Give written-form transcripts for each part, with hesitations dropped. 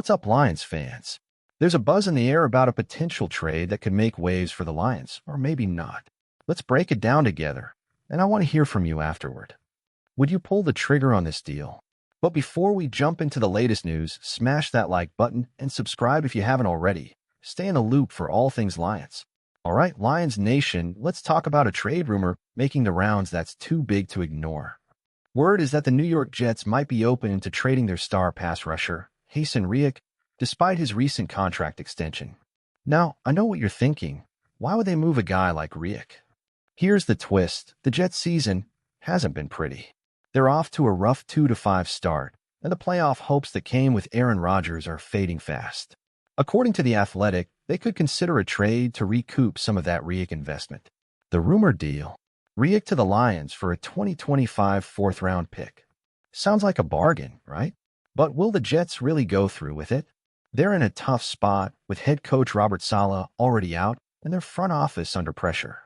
What's up, Lions fans? There's a buzz in the air about a potential trade that could make waves for the Lions, or maybe not. Let's break it down together, and I want to hear from you afterward. Would you pull the trigger on this deal? But before we jump into the latest news, smash that like button and subscribe if you haven't already. Stay in the loop for all things Lions. All right, Lions Nation, let's talk about a trade rumor making the rounds that's too big to ignore. Word is that the New York Jets might be open to trading their star pass rusher, Reddick, despite his recent contract extension. Now, I know what you're thinking. Why would they move a guy like Reddick? Here's the twist. The Jets' season hasn't been pretty. They're off to a rough 2-5 start, and the playoff hopes that came with Aaron Rodgers are fading fast. According to The Athletic, they could consider a trade to recoup some of that Reddick investment. The rumored deal: Reddick to the Lions for a 2025 fourth-round pick. Sounds like a bargain, right? But will the Jets really go through with it? They're in a tough spot with head coach Robert Saleh already out and their front office under pressure.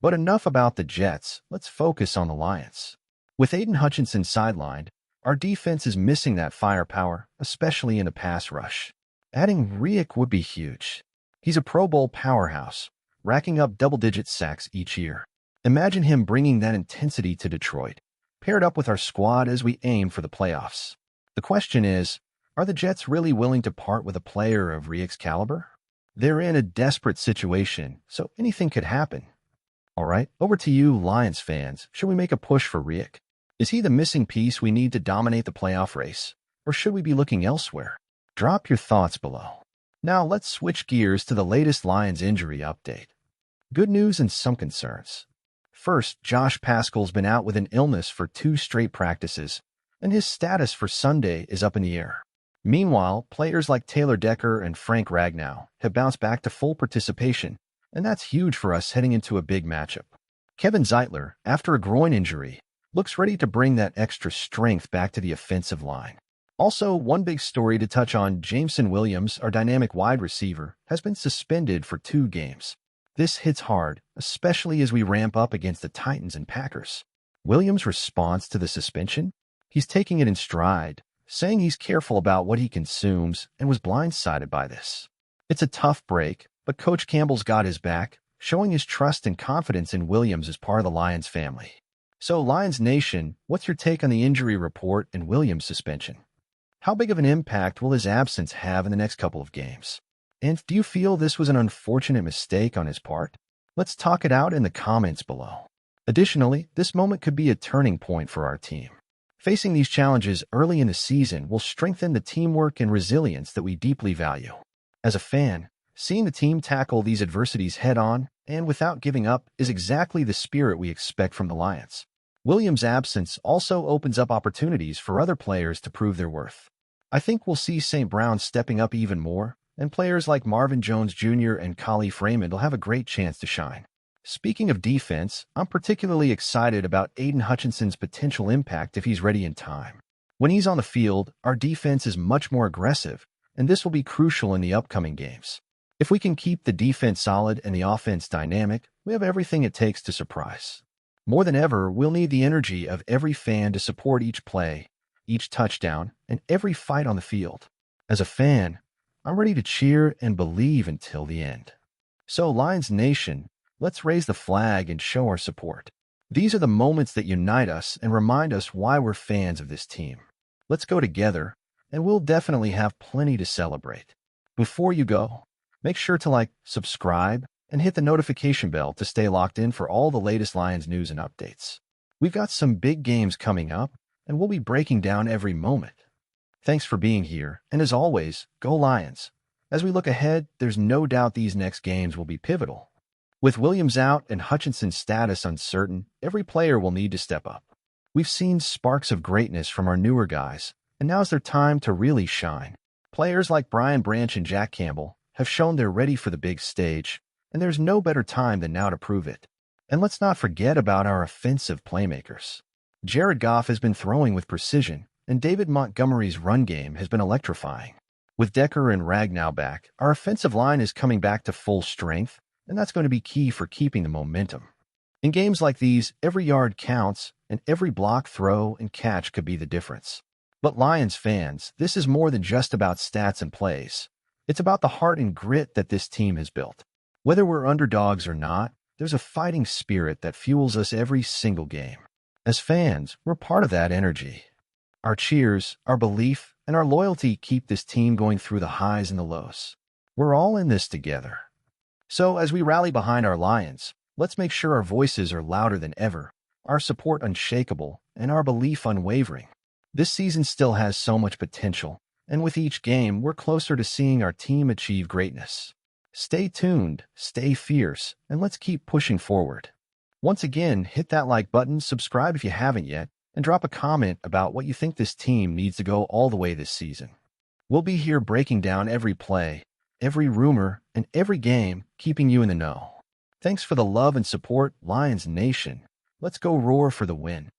But enough about the Jets. Let's focus on the Lions. With Aiden Hutchinson sidelined, our defense is missing that firepower, especially in the pass rush. Adding Reddick would be huge. He's a Pro Bowl powerhouse, racking up double-digit sacks each year. Imagine him bringing that intensity to Detroit, paired up with our squad as we aim for the playoffs. The question is, are the Jets really willing to part with a player of Reddick's caliber? They're in a desperate situation, so anything could happen. All right, over to you, Lions fans. Should we make a push for Reddick? Is he the missing piece we need to dominate the playoff race, or should we be looking elsewhere? Drop your thoughts below. Now let's switch gears to the latest Lions injury update. Good news and some concerns. First, Josh Paschal's been out with an illness for 2 straight practices, and his status for Sunday is up in the air. Meanwhile, players like Taylor Decker and Frank Ragnow have bounced back to full participation, and that's huge for us heading into a big matchup. Kevin Zeitler, after a groin injury, looks ready to bring that extra strength back to the offensive line. Also, one big story to touch on: Jameson Williams, our dynamic wide receiver, has been suspended for 2 games. This hits hard, especially as we ramp up against the Titans and Packers. Williams' response to the suspension? He's taking it in stride, saying he's careful about what he consumes and was blindsided by this. It's a tough break, but Coach Campbell's got his back, showing his trust and confidence in Williams as part of the Lions family. So, Lions Nation, what's your take on the injury report and Williams' suspension? How big of an impact will his absence have in the next couple of games? And do you feel this was an unfortunate mistake on his part? Let's talk it out in the comments below. Additionally, this moment could be a turning point for our team. Facing these challenges early in the season will strengthen the teamwork and resilience that we deeply value. As a fan, seeing the team tackle these adversities head-on and without giving up is exactly the spirit we expect from the Lions. Williams' absence also opens up opportunities for other players to prove their worth. I think we'll see St. Brown stepping up even more, and players like Marvin Jones Jr. and Khalif Raymond will have a great chance to shine. Speaking of defense, I'm particularly excited about Aiden Hutchinson's potential impact if he's ready in time. When he's on the field, our defense is much more aggressive, and this will be crucial in the upcoming games. If we can keep the defense solid and the offense dynamic, we have everything it takes to surprise. More than ever, we'll need the energy of every fan to support each play, each touchdown, and every fight on the field. As a fan, I'm ready to cheer and believe until the end. So, Lions Nation, let's raise the flag and show our support. These are the moments that unite us and remind us why we're fans of this team. Let's go together, and we'll definitely have plenty to celebrate. Before you go, make sure to like, subscribe, and hit the notification bell to stay locked in for all the latest Lions news and updates. We've got some big games coming up, and we'll be breaking down every moment. Thanks for being here, and as always, go Lions. As we look ahead, there's no doubt these next games will be pivotal. With Williams out and Hutchinson's status uncertain, every player will need to step up. We've seen sparks of greatness from our newer guys, and now's their time to really shine. Players like Brian Branch and Jack Campbell have shown they're ready for the big stage, and there's no better time than now to prove it. And let's not forget about our offensive playmakers. Jared Goff has been throwing with precision, and David Montgomery's run game has been electrifying. With Decker and Ragnow back, our offensive line is coming back to full strength, and that's going to be key for keeping the momentum. In games like these, every yard counts, and every block, throw, and catch could be the difference. But Lions fans, this is more than just about stats and plays. It's about the heart and grit that this team has built. Whether we're underdogs or not, there's a fighting spirit that fuels us every single game. As fans, we're part of that energy. Our cheers, our belief, and our loyalty keep this team going through the highs and the lows. We're all in this together. So as we rally behind our Lions, let's make sure our voices are louder than ever, our support unshakable, and our belief unwavering. This season still has so much potential, and with each game, we're closer to seeing our team achieve greatness. Stay tuned, stay fierce, and let's keep pushing forward. Once again, hit that like button, subscribe if you haven't yet, and drop a comment about what you think this team needs to go all the way this season. We'll be here breaking down every play, every rumor, and every game, keeping you in the know. Thanks for the love and support, Lions Nation. Let's go roar for the win.